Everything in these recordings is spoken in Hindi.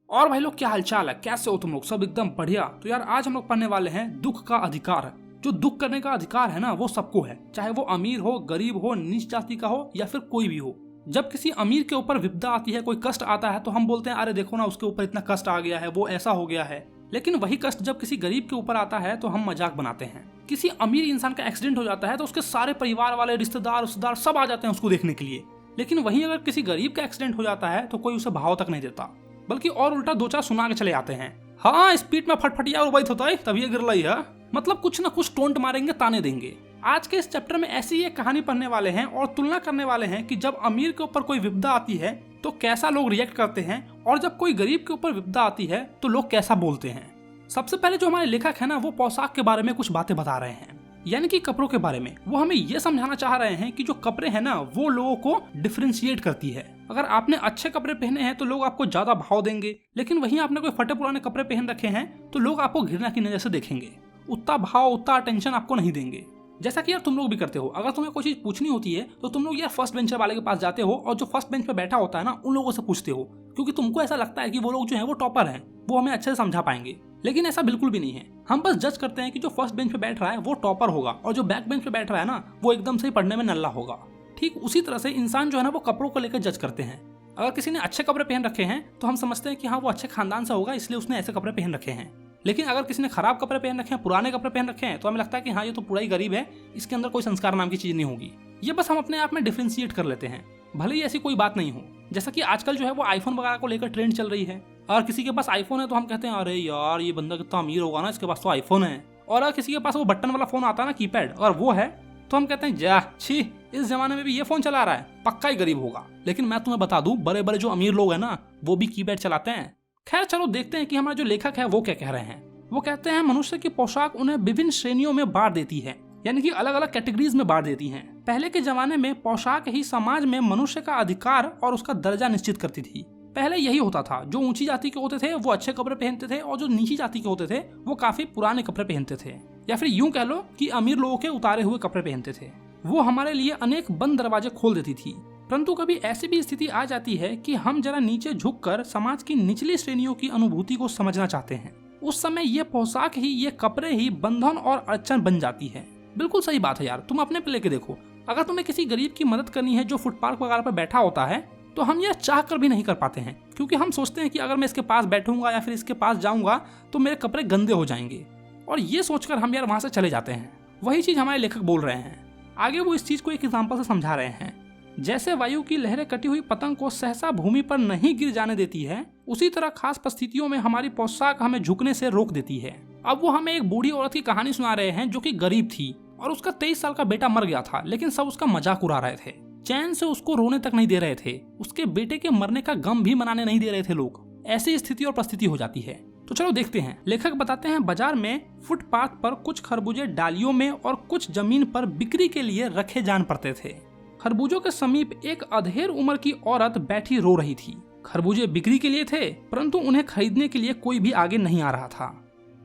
और भाई लोग क्या हालचाल है, कैसे हो तुम लोग? सब एकदम बढ़िया। तो यार आज हम लोग पढ़ने वाले हैं दुख का अधिकार। जो दुख करने का अधिकार है ना वो सबको है, चाहे वो अमीर हो, गरीब हो, नीच जाति का हो या फिर कोई भी हो। जब किसी अमीर के ऊपर विपदा आती है, कोई कष्ट आता है तो हम बोलते हैं अरे देखो ना उसके ऊपर इतना कष्ट आ गया है, वो ऐसा हो गया है। लेकिन वही कष्ट जब किसी गरीब के ऊपर आता है तो हम मजाक बनाते हैं। किसी अमीर इंसान का एक्सीडेंट हो जाता है तो उसके सारे परिवार वाले, रिश्तेदार सब आ जाते हैं उसको देखने के लिए। लेकिन वहीं अगर किसी गरीब का एक्सीडेंट हो जाता है तो कोई उसे भाव तक नहीं देता, बल्कि और उल्टा दो चार सुना के चले आते हैं। हाँ, स्पीड में फटफटिया उबैत होता है तभी ये गिर रही है, मतलब कुछ ना कुछ टोंट मारेंगे, ताने देंगे। आज के इस चैप्टर में ऐसी एक कहानी पढ़ने वाले हैं और तुलना करने वाले हैं कि जब अमीर के ऊपर कोई विपदा आती है तो कैसा लोग रिएक्ट करते हैं, और जब कोई गरीब के ऊपर विपदा आती है तो लोग कैसा बोलते हैं। सबसे पहले जो हमारे लेखक है ना वो पोशाक के बारे में कुछ बातें बता रहे हैं, यानी कि कपड़ों के बारे में। वो हमें ये समझाना चाह रहे हैं कि जो कपड़े हैं ना वो लोगों को डिफरेंशिएट करती है। अगर आपने अच्छे कपड़े पहने हैं तो लोग आपको ज्यादा भाव देंगे, लेकिन वहीं आपने कोई फटे पुराने कपड़े पहन रखे हैं तो लोग आपको घृणा की नजर से देखेंगे, उतना भाव उतना अटेंशन आपको नहीं देंगे। जैसा कि यार तुम लोग भी करते हो, अगर तुम्हें कोई चीज पूछनी होती है तो तुम लोग यार फर्स्ट बेंचर वाले के पास जाते हो और जो फर्स्ट बेंच पे बैठा होता है ना उन लोगों से पूछते हो, क्योंकि तुमको ऐसा लगता है कि वो लोग जो है वो टॉपर हैं, वो हमें अच्छे से समझा पाएंगे। लेकिन ऐसा बिल्कुल भी नहीं है। हम बस जज करते हैं कि जो फर्स्ट बेंच पे बैठ रहा है वो टॉपर होगा और जो बैक बेंच पे बैठ रहा है ना वो एकदम से ही पढ़ने में नल्ला होगा। ठीक उसी तरह से इंसान जो है ना वो कपड़ों को लेकर जज करते हैं। अगर किसी ने अच्छे कपड़े पहन रखे हैं तो हम समझते हैं कि हाँ वो अच्छे खानदान से होगा, इसलिए उसने ऐसे कपड़े पहन रखे हैं। लेकिन अगर किसी ने खराब कपड़े पहन रखे हैं, पुराने कपड़े पहन रखे हैं, तो हमें लगता है कि हाँ ये तो पूरा ही गरीब है, इसके अंदर कोई संस्कार नाम की चीज नहीं होगी। ये बस हम अपने आप में डिफरेंशिएट कर लेते हैं, भले ही ऐसी कोई बात नहीं हो। जैसा कि आजकल जो है वो आईफोन वगैरह को लेकर ट्रेंड चल रही है। अगर किसी के पास आईफोन है तो हम कहते हैं अरे यार ये बंदा कितना अमीर होगा ना, इसके पास तो आईफोन है। और अगर किसी के पास वो बटन वाला फोन आता है ना, कीपैड, अगर वो है तो हम कहते हैं जा छी, इस जमाने में भी ये फोन चला रहा है, पक्का ही गरीब होगा। लेकिन मैं तुम्हें बता दूं, बड़े बड़े जो अमीर लोग हैं ना वो भी कीपैड चलाते हैं। खैर चलो देखते हैं कि हमारे जो लेखक है वो क्या कह रहे हैं। वो कहते हैं मनुष्य की पोशाक उन्हें विभिन्न श्रेणियों में बांट देती है, यानी कि अलग अलग कैटेगरीज में बांट देती हैं। पहले के जमाने में पोशाक ही समाज में मनुष्य का अधिकार और उसका दर्जा निश्चित करती थी। पहले यही होता था, जो ऊंची जाति के होते थे वो अच्छे कपड़े पहनते थे और जो नीची जाति के होते थे वो काफी पुराने कपड़े पहनते थे, या फिर यूं कह लो कि अमीर लोगों के उतारे हुए कपड़े पहनते थे। वो हमारे लिए अनेक बंद दरवाजे खोल देती थी। परंतु कभी ऐसी भी स्थिति आ जाती है कि हम जरा नीचे झुककर समाज की निचली श्रेणियों की अनुभूति को समझना चाहते हैं। उस समय ये पोशाक ही, ये कपड़े ही बंधन और अड़चन बन जाती है। बिल्कुल सही बात है यार, तुम अपने पे लेके देखो। अगर तुम्हें किसी गरीब की मदद करनी है जो फुटपाथ वगैरह पर बैठा होता है तो हम यह चाह कर भी नहीं कर पाते हैं, क्योंकि हम सोचते हैं कि अगर मैं इसके पास बैठूंगा या फिर इसके पास जाऊंगा तो मेरे कपड़े गंदे हो जाएंगे, और ये सोचकर हम यार वहां से चले जाते हैं। वही चीज हमारे लेखक बोल रहे हैं। आगे वो इस चीज को एक एग्जाम्पल से समझा रहे हैं। जैसे वायु की लहरें कटी हुई पतंग को सहसा भूमि पर नहीं गिर जाने देती है, उसी तरह खास परिस्थितियों में हमारी पोशाक हमें झुकने से रोक देती है। अब वो हमें एक बूढ़ी औरत की कहानी सुना रहे हैं जो कि गरीब थी और उसका 23 साल का बेटा मर गया था, लेकिन सब उसका मजाक उड़ा रहे थे, चैन से उसको रोने तक नहीं दे रहे थे, उसके बेटे के मरने का गम भी मनाने नहीं दे रहे थे लोग। ऐसी स्थिति और परिस्थिति हो जाती है। तो चलो देखते हैं। लेखक बताते हैं बाजार में फुटपाथ पर कुछ खरबूजे डालियों में और कुछ जमीन पर बिक्री के लिए रखे जान पड़ते थे। खरबूजों के समीप एक अधेड़ उम्र की औरत बैठी रो रही थी। खरबूजे बिक्री के लिए थे, परंतु उन्हें खरीदने के लिए कोई भी आगे नहीं आ रहा था।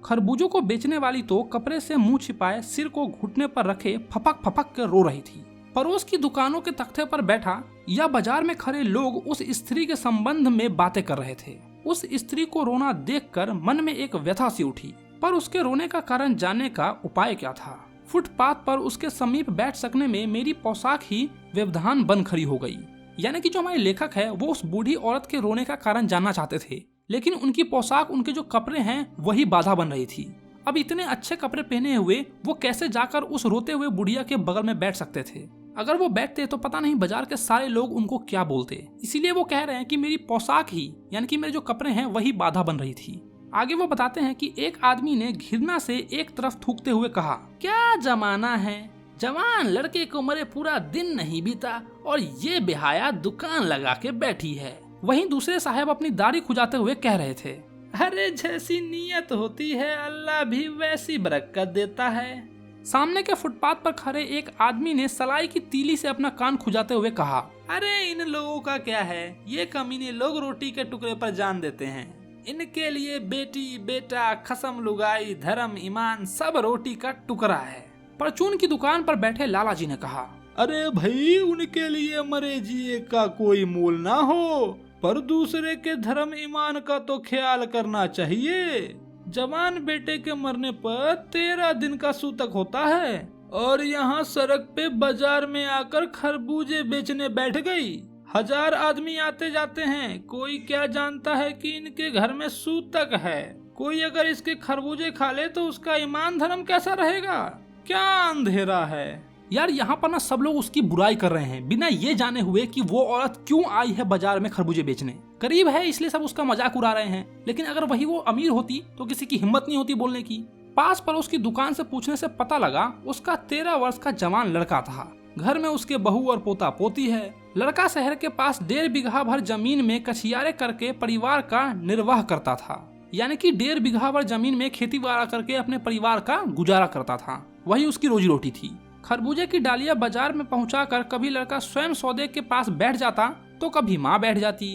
खरबूजों को बेचने वाली तो कपड़े से मुंह छिपाए सिर को घुटने पर रखे फपक फपक कर रो रही थी। पड़ोस की दुकानों के तख्ते पर बैठा या बाजार में खड़े लोग उस स्त्री के संबंध में बातें कर रहे थे। उस स्त्री को रोना देखकर मन में एक व्यथा सी उठी, पर उसके रोने का कारण जानने का उपाय क्या था। फुटपाथ पर उसके समीप बैठ सकने में मेरी पोशाक ही व्यवधान बन खड़ी हो गई। यानी कि जो हमारे लेखक है वो उस बूढ़ी औरत के रोने का कारण जानना चाहते थे, लेकिन उनकी पोशाक, उनके जो कपड़े हैं वही बाधा बन रही थी। अब इतने अच्छे कपड़े पहने हुए वो कैसे जाकर उस रोते हुए बुढ़िया के बगल में बैठ सकते थे। अगर वो बैठते तो पता नहीं बाजार के सारे लोग उनको क्या बोलते। इसीलिए वो कह रहे हैं कि मेरी पोशाक ही, यानी कि मेरे जो कपड़े हैं वही बाधा बन रही थी। आगे वो बताते हैं कि एक आदमी ने घृणा से एक तरफ थूकते हुए कहा, क्या जमाना है, जवान लड़के को मरे पूरा दिन नहीं बीता और ये बेहाया दुकान लगा के बैठी है। वहीं दूसरे साहब अपनी दाढ़ी खुजाते हुए कह रहे थे, अरे जैसी नीयत होती है अल्लाह भी वैसी बरकत देता है। सामने के फुटपाथ पर खड़े एक आदमी ने सलाई की तीली से अपना कान खुजाते हुए कहा, अरे इन लोगों का क्या है, ये कमीने लोग रोटी के टुकड़े पर जान देते हैं, इनके लिए बेटी बेटा खसम लुगाई धर्म ईमान सब रोटी का टुकड़ा है। परचून की दुकान पर बैठे लाला जी ने कहा, अरे भाई उनके लिए मरे जिए का कोई मोल ना हो, पर दूसरे के धर्म ईमान का तो ख्याल करना चाहिए। जवान बेटे के मरने पर 13 दिन का सूतक होता है और यहाँ सड़क पे बाजार में आकर खरबूजे बेचने बैठ गई। 1000 आदमी आते जाते हैं, कोई क्या जानता है कि इनके घर में सूतक है। कोई अगर इसके खरबूजे खा ले तो उसका ईमान धर्म कैसा रहेगा? क्या अंधेरा है यार। यहाँ पर ना सब लोग उसकी बुराई कर रहे हैं बिना ये जाने हुए कि वो औरत क्यों आई है बाजार में खरबूजे बेचने। गरीब है इसलिए सब उसका मजाक उड़ा रहे हैं, लेकिन अगर वही वो अमीर होती तो किसी की हिम्मत नहीं होती बोलने की। पास पड़ोस की दुकान से पूछने से पता लगा उसका 13 वर्ष का जवान लड़का था। घर में उसके बहू और पोता पोती है। लड़का शहर के पास 1.5 बीघा भर जमीन में कछियारे करके परिवार का निर्वाह करता था। यानी कि 1.5 बीघा भर जमीन में खेती बाड़ा करके अपने परिवार का गुजारा करता था, वही उसकी रोजी रोटी थी। खरबूजे की डालियां बाजार में पहुंचाकर कभी लड़का स्वयं सौदे के पास बैठ जाता तो कभी माँ बैठ जाती।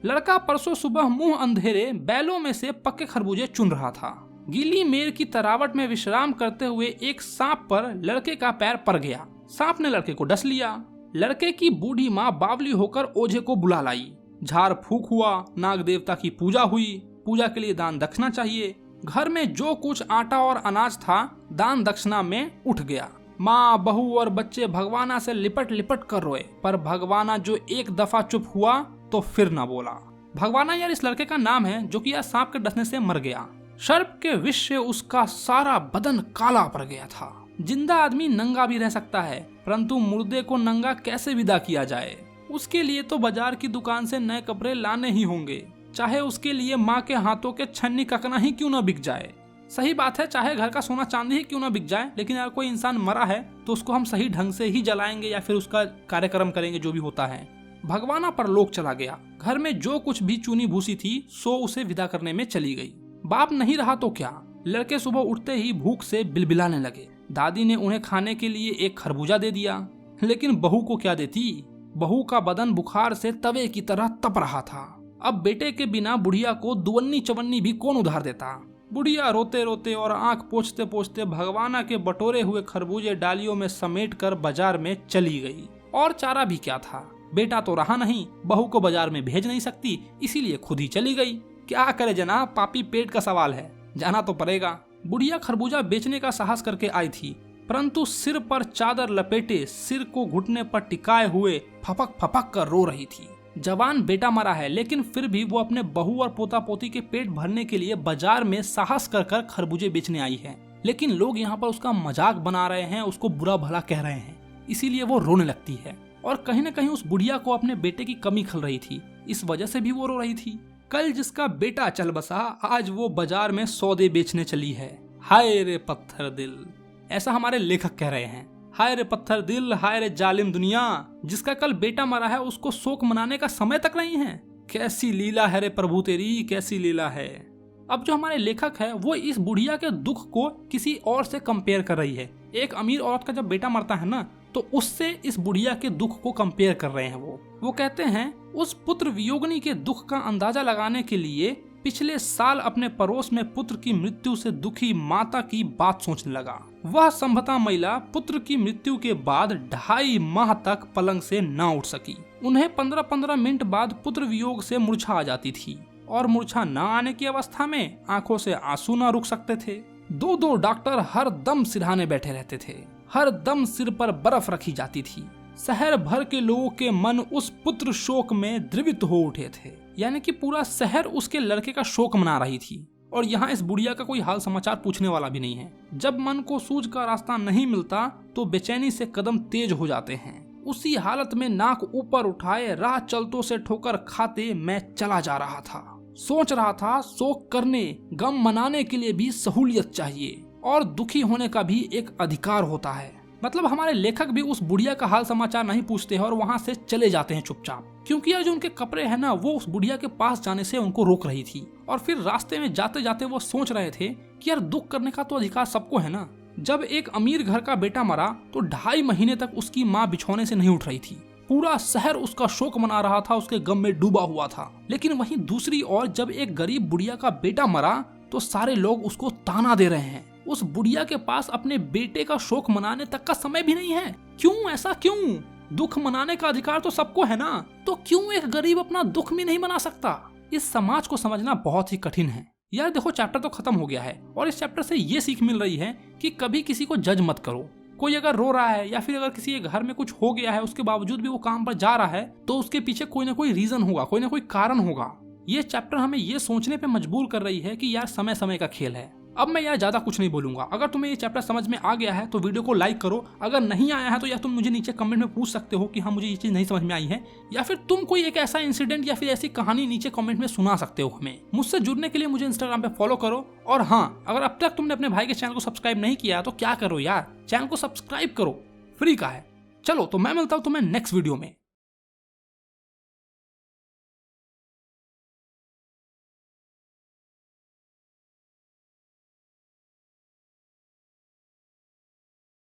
लड़का परसों सुबह मुंह अंधेरे बैलों में से पक्के खरबूजे चुन रहा था। गीली मेर की तरावट में विश्राम करते हुए एक सांप पर लड़के का पैर पड़ गया। सांप ने लड़के को डस लिया। लड़के की बूढ़ी माँ बावली होकर ओझे को बुला लाई। झाड़ फूक हुआ, नाग देवता की पूजा हुई। पूजा के लिए दान दक्षिणा चाहिए। घर में जो कुछ आटा और अनाज था दान दक्षिणा में उठ गया। माँ, बहू और बच्चे भगवाना से लिपट लिपट कर रोए, पर भगवाना जो एक दफा चुप हुआ तो फिर न बोला। भगवाना यार इस लड़के का नाम है जो कि यार सांप के डसने से मर गया। सर्प के विष से उसका सारा बदन काला पड़ गया था। जिंदा आदमी नंगा भी रह सकता है, परंतु मुर्दे को नंगा कैसे विदा किया जाए? उसके लिए तो बाजार की दुकान से नए कपड़े लाने ही होंगे, चाहे उसके लिए माँ के हाथों के छन्नी ककना ही क्यों न बिक जाए। सही बात है, चाहे घर का सोना चांदी ही क्यों ना बिक जाए, लेकिन अगर कोई इंसान मरा है तो उसको हम सही ढंग से ही जलाएंगे या फिर उसका कार्यक्रम करेंगे जो भी होता है। भगवाना परलोक चला गया। घर में जो कुछ भी चूनी भूसी थी सो उसे विदा करने में चली गई। बाप नहीं रहा तो क्या, लड़के सुबह उठते ही भूख से बिलबिलाने लगे। दादी ने उन्हें खाने के लिए एक खरबूजा दे दिया, लेकिन बहू को क्या देती? बहू का बदन बुखार से तवे की तरह तप रहा था। अब बेटे के बिना बुढ़िया को दुवन्नी चवन्नी भी कौन उधार देता? बुढ़िया रोते रोते और आंख पोंछते पोंछते भगवाना के बटोरे हुए खरबूजे डालियों में समेट कर बाजार में चली गई। और चारा भी क्या था, बेटा तो रहा नहीं, बहू को बाजार में भेज नहीं सकती, इसीलिए खुद ही चली गई। क्या करे जनाब, पापी पेट का सवाल है, जाना तो पड़ेगा। बुढ़िया खरबूजा बेचने का साहस करके आई थी, परंतु सिर पर चादर लपेटे, सिर को घुटने पर टिकाए हुए फपक फपक कर रो रही थी। जवान बेटा मरा है, लेकिन फिर भी वो अपने बहू और पोता पोती के पेट भरने के लिए बाजार में साहस कर कर खरबूजे बेचने आई है। लेकिन लोग यहाँ पर उसका मजाक बना रहे हैं, उसको बुरा भला कह रहे हैं, इसीलिए वो रोने लगती है। और कहीं न कहीं उस बुढ़िया को अपने बेटे की कमी खल रही थी, इस वजह से भी वो रो रही थी। कल जिसका बेटा चल बसा, आज वो बाजार में सौदे बेचने चली है। हाय रे पत्थर दिल, ऐसा हमारे लेखक कह रहे हैं। हाय रे पत्थर दिल, हाय रे जालिम दुनिया, जिसका कल बेटा मरा है उसको शोक मनाने का समय तक नहीं है। कैसी लीला है रे प्रभु तेरी, कैसी लीला है। अब जो हमारे लेखक है वो इस बुढ़िया के दुख को किसी और से कंपेयर कर रही है। एक अमीर औरत का जब बेटा मरता है ना, तो उससे इस बुढ़िया के दुख को कंपेयर कर रहे हैं। वो कहते हैं उस पुत्र वियोगनी के दुख का अंदाजा लगाने के लिए पिछले साल अपने पड़ोस में पुत्र की मृत्यु से दुखी माता की बात सोचने लगा। वह संभता महिला पुत्र की मृत्यु के बाद 2.5 माह तक पलंग से न उठ सकी। उन्हें 15-15 मिनट बाद पुत्र वियोग से मूर्छा आ जाती थी, और मूर्छा न आने की अवस्था में आंखों से आंसू न रुक सकते थे। 2 डॉक्टर हर दम सिरहाने बैठे रहते थे, हर दम सिर पर बर्फ रखी जाती थी। शहर भर के लोगों के मन उस पुत्र शोक में द्रवित हो उठे थे, यानी कि पूरा शहर उसके लड़के का शोक मना रही थी। और यहाँ इस बुढ़िया का कोई हाल समाचार पूछने वाला भी नहीं है। जब मन को सूझ का रास्ता नहीं मिलता तो बेचैनी से कदम तेज हो जाते हैं। उसी हालत में नाक ऊपर उठाए राह चलतों से ठोकर खाते मैं चला जा रहा था। सोच रहा था शोक करने, गम मनाने के लिए भी सहूलियत चाहिए, और दुखी होने का भी एक अधिकार होता है। मतलब हमारे लेखक भी उस बुढ़िया का हाल समाचार नहीं पूछते हैं और वहाँ से चले जाते हैं चुपचाप, क्योंकि यार जो उनके कपड़े हैं ना, वो उस बुढ़िया के पास जाने से उनको रोक रही थी। और फिर रास्ते में जाते जाते वो सोच रहे थे कि यार दुख करने का तो अधिकार सबको है ना। जब एक अमीर घर का बेटा मरा तो 2.5 महीने तक उसकी माँ बिछौने से नहीं उठ रही थी। पूरा शहर उसका शोक मना रहा था, उसके गम में डूबा हुआ था। लेकिन वहीं दूसरी ओर जब एक गरीब बुढ़िया का बेटा मरा तो सारे लोग उसको ताना दे रहे हैं। उस बुढ़िया के पास अपने बेटे का शोक मनाने तक का समय भी नहीं है। क्यों, ऐसा क्यों? दुख मनाने का अधिकार तो सबको है ना, तो क्यों एक गरीब अपना दुख भी नहीं मना सकता? इस समाज को समझना बहुत ही कठिन है यार। देखो चैप्टर तो खत्म हो गया है और इस चैप्टर से ये सीख मिल रही है कि कभी किसी को जज मत करो। कोई अगर रो रहा है या फिर अगर किसी के घर में कुछ हो गया है उसके बावजूद भी वो काम पर जा रहा है तो उसके पीछे कोई ना कोई रीजन होगा, कोई ना कोई कारण होगा। ये चैप्टर हमें ये सोचने पे मजबूर कर रही है कि यार समय समय का खेल है। अब मैं यार ज्यादा कुछ नहीं बोलूंगा। अगर तुम्हें ये चैप्टर समझ में आ गया है तो वीडियो को लाइक करो, अगर नहीं आया है तो यार तुम मुझे नीचे कमेंट में पूछ सकते हो कि हाँ मुझे ये चीज नहीं समझ में आई है, या फिर तुम कोई एक ऐसा इंसिडेंट या फिर ऐसी कहानी नीचे कमेंट में सुना सकते हो हमें। मुझसे जुड़ने के लिए मुझे इंस्टाग्राम पे फॉलो करो, और हाँ अगर अब तक तुमने अपने भाई के चैनल को सब्सक्राइब नहीं किया तो क्या करो यार, चैनल को सब्सक्राइब करो, फ्री का है। चलो तो मैं मिलता हूँ तुम्हें नेक्स्ट वीडियो में।